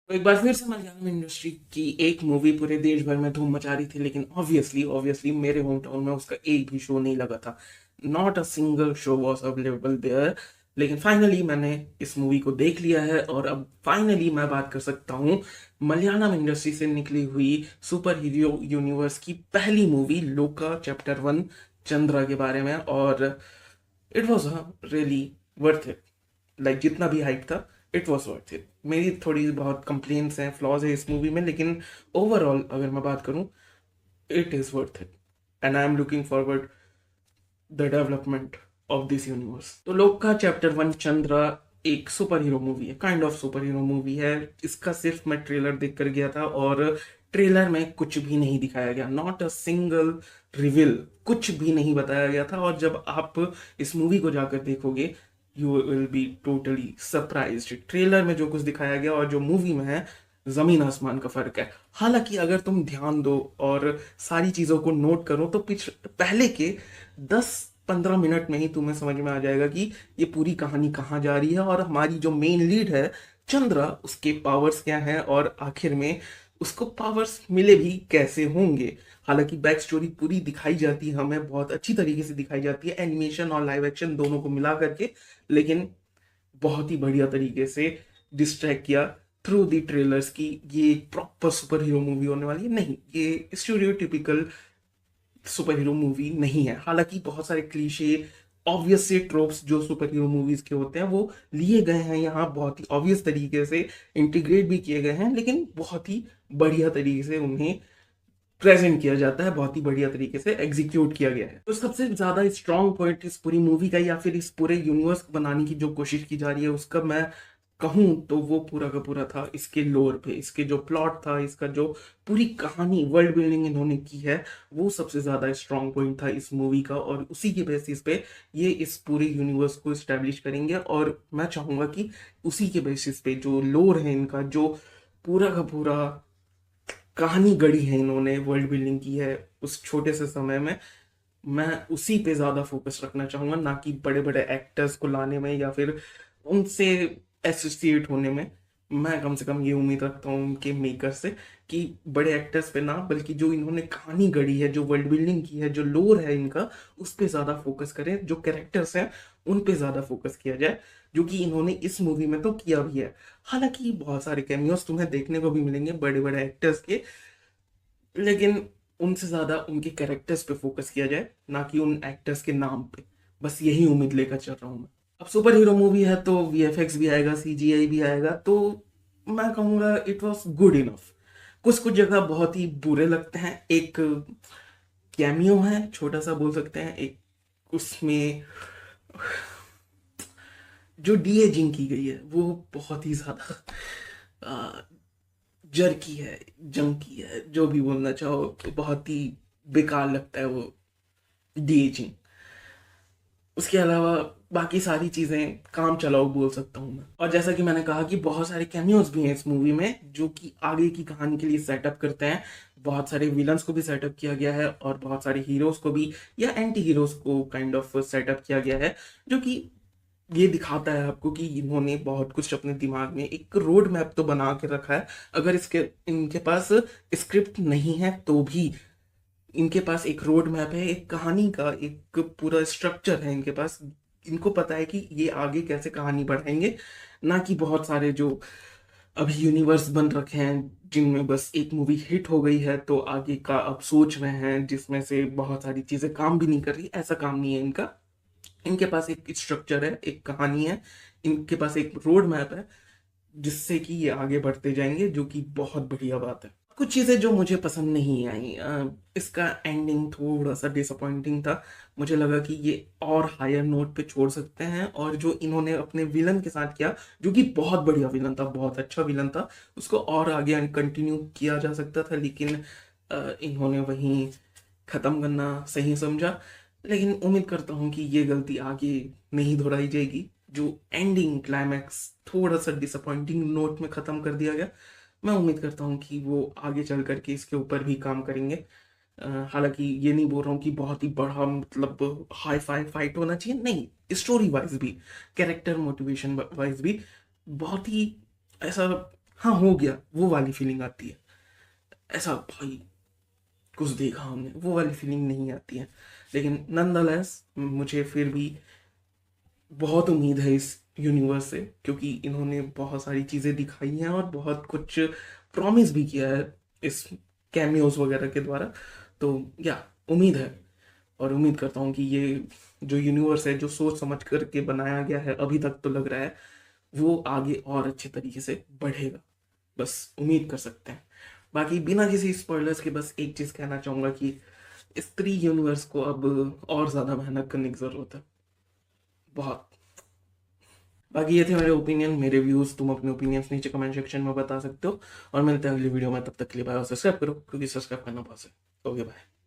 तो एक बार फिर से मलयालम इंडस्ट्री की एक मूवी पूरे देश भर में धूम मचा रही थी, लेकिन ऑब्वियसली ऑब्वियसली मेरे होम टाउन में उसका एक भी शो नहीं लगा था। Not a single show was available there. लेकिन फाइनली मैंने इस मूवी को देख लिया है और अब फाइनली मैं बात कर सकता हूँ मलयालम इंडस्ट्री से निकली हुई सुपर हीरो यूनिवर्स की पहली मूवी लोका चैप्टर 1 चंद्रा के बारे में। और it was really worth it. Like जितना भी हाइप था, इट वॉज वर्थ इट। मेरी थोड़ी बहुत कंप्लेन्ट्स हैं, फ्लॉज है इस मूवी में, लेकिन ओवरऑल अगर मैं बात करूं, it is worth it and I am looking forward the development of this universe. तो लोक का चैप्टर 1 चंद्रा एक सुपर हीरो मूवी है, kind of super hero movie है। इसका सिर्फ मैं ट्रेलर देख कर गया था और ट्रेलर में कुछ भी नहीं दिखाया गया, नॉट अ सिंगल रिवील, कुछ भी नहीं बताया गया था। और जब आप इस मूवी को जाकर देखोगे, you will be totally surprised. Trailer में जो कुछ दिखाया गया और जो मूवी में है, जमीन आसमान का फर्क है। हालांकि अगर तुम ध्यान दो और सारी चीजों को नोट करो तो पहले के 10-15 मिनट में ही तुम्हें समझ में आ जाएगा कि ये पूरी कहानी कहाँ जा रही है और हमारी जो मेन लीड है चंद्रा, उसके पावर्स क्या हैं और आखिर में उसको पावर्स मिले भी कैसे होंगे। हालांकि बैक स्टोरी पूरी दिखाई जाती है, हमें बहुत अच्छी तरीके से दिखाई जाती है, एनिमेशन और लाइव एक्शन दोनों को मिला करके। लेकिन बहुत ही बढ़िया तरीके से डिस्ट्रैक्ट किया थ्रू दी ट्रेलर्स की ये प्रॉपर सुपर हीरो मूवी होने वाली है। नहीं, ये स्टीरियोटिपिकल सुपर हीरो मूवी नहीं है। हालांकि बहुत सारे क्लीशे ऑब्वियस से ट्रोप्स जो सुपर हीरो मूवीज के होते हैं वो लिए गए हैं यहाँ, बहुत ही ऑब्वियस तरीके से इंटीग्रेट भी किए गए हैं, लेकिन बहुत ही बढ़िया तरीके से उन्हें प्रेजेंट किया जाता है, बहुत ही बढ़िया तरीके से एग्जीक्यूट किया गया है। तो सबसे ज्यादा स्ट्रॉन्ग पॉइंट इस पूरी मूवी का या फिर इस पूरे यूनिवर्स बनाने की जो कोशिश की जा रही है उसका मैं कहूं तो वो पूरा का पूरा था इसके लोर पे, इसके जो प्लॉट था, इसका जो पूरी कहानी वर्ल्ड बिल्डिंग इन्होंने की है, वो सबसे ज्यादा स्ट्रॉन्ग पॉइंट था इस मूवी का। और उसी के बेसिस पे ये इस पूरे यूनिवर्स को स्टैब्लिश करेंगे और मैं चाहूंगा कि उसी के बेसिस पे जो लोर है इनका, जो पूरा का पूरा कहानी गढ़ी है इन्होंने, वर्ल्ड बिल्डिंग की है उस छोटे से समय में, मैं उसी पे ज्यादा फोकस रखना चाहूंगा, ना कि बड़े बड़े एक्टर्स को लाने में या फिर उनसे एसोसिएट होने में। मैं कम से कम ये उम्मीद रखता हूँ उनके मेकर से कि बड़े एक्टर्स पे ना, बल्कि जो इन्होंने कहानी गढ़ी है, जो वर्ल्ड बिल्डिंग की है, जो लोर है इनका, उस पे ज्यादा फोकस करें, जो कैरेक्टर्स हैं उन पे ज्यादा फोकस किया जाए, जो कि इन्होंने इस मूवी में तो किया भी है। हालांकि बहुत सारे कैमियोस तुम्हें देखने को भी मिलेंगे बड़े बड़े एक्टर्स के, लेकिन उनसे ज्यादा उनके कैरेक्टर्स पे फोकस किया जाए, ना कि उन एक्टर्स के नाम पे। बस यही उम्मीद लेकर चल रहा हूँ मैं। अब सुपर हीरो मूवी है तो वीएफएक्स भी आएगा, सीजीआई भी आएगा, तो मैं कहूँगा इट वाज गुड इनफ। कुछ कुछ जगह बहुत ही बुरे लगते हैं। एक कैमियो है, छोटा सा बोल सकते हैं, एक उसमें जो डीएजिंग की गई है वो बहुत ही ज्यादा जर्की है, जंकी है, जो भी बोलना चाहो, तो बहुत ही बेकार लगता है वो डीएजिंग। उसके अलावा बाकी सारी चीजें काम चलाओ बोल सकता हूँ मैं। और जैसा कि मैंने कहा कि बहुत सारे कैमियोज भी हैं इस मूवी में जो कि आगे की कहानी के लिए सेटअप करते हैं। बहुत सारे विलन्स को भी सेटअप किया गया है और बहुत सारे हीरोज को भी, या एंटी हीरोज को काइंड ऑफ सेटअप किया गया है, जो कि ये दिखाता है आपको कि इन्होंने बहुत कुछ अपने दिमाग में एक रोड मैप तो बना के रखा है। अगर इसके इनके पास स्क्रिप्ट नहीं है तो भी इनके पास एक रोड मैप है, एक कहानी का एक पूरा स्ट्रक्चर है इनके पास। इनको पता है कि ये आगे कैसे कहानी बढ़ाएंगे, ना कि बहुत सारे जो अभी यूनिवर्स बन रखे हैं जिनमें बस एक मूवी हिट हो गई है तो आगे का अब सोच रहे हैं, जिसमें से बहुत सारी चीजें काम भी नहीं कर रही। ऐसा काम नहीं है इनका। इनके पास एक स्ट्रक्चर है, एक कहानी है, इनके पास एक रोड मैप है जिससे कि ये आगे बढ़ते जाएंगे, जो कि बहुत बढ़िया बात है। कुछ चीजें जो मुझे पसंद नहीं आई, इसका एंडिंग थोड़ा सा डिसअपॉइंटिंग था। मुझे लगा कि ये और हायर नोट पे छोड़ सकते हैं, और जो इन्होंने अपने विलन के साथ किया, जो कि बहुत बढ़िया विलन था, बहुत अच्छा विलन था, उसको और आगे कंटिन्यू किया जा सकता था, लेकिन इन्होंने वहीं खत्म करना सही समझा। लेकिन उम्मीद करता हूँ कि ये गलती आगे नहीं दोहराई जाएगी। जो एंडिंग क्लाइमैक्स थोड़ा सा डिसअपॉइंटिंग नोट में खत्म कर दिया गया, मैं उम्मीद करता हूँ कि वो आगे चल करके इसके ऊपर भी काम करेंगे। हालांकि ये नहीं बोल रहा हूँ कि बहुत ही बड़ा मतलब हाई फाई फाइट होना चाहिए, नहीं, स्टोरी वाइज भी, कैरेक्टर मोटिवेशन वाइज भी बहुत ही ऐसा हाँ हो गया, वो वाली फीलिंग आती है। ऐसा भाई कुछ देखा हमने, वो वाली फीलिंग नहीं आती है। लेकिन नंदलेस मुझे फिर भी बहुत उम्मीद है इस यूनिवर्स से, क्योंकि इन्होंने बहुत सारी चीज़ें दिखाई हैं और बहुत कुछ प्रॉमिस भी किया है इस कैमियोज वगैरह के द्वारा। तो या उम्मीद है, और उम्मीद करता हूँ कि ये जो यूनिवर्स है, जो सोच समझ करके बनाया गया है अभी तक, तो लग रहा है वो आगे और अच्छे तरीके से बढ़ेगा। बस उम्मीद कर सकते हैं। बाकी बिना किसी स्पॉयलर्स के बस एक चीज़ कहना चाहूँगा कि स्त्री यूनिवर्स को अब और ज़्यादा मेहनत करने की ज़रूरत है, बहुत। बाकी ये थे मेरे ओपिनियन, मेरे व्यूज़। तुम अपने ओपिनियंस नीचे कमेंट सेक्शन में बता सकते हो, और मिलते हैं अगली वीडियो में। तब तक के लिए बाय, और सब्सक्राइब करो, क्योंकि सब्सक्राइब करना पसंद। Okay bye.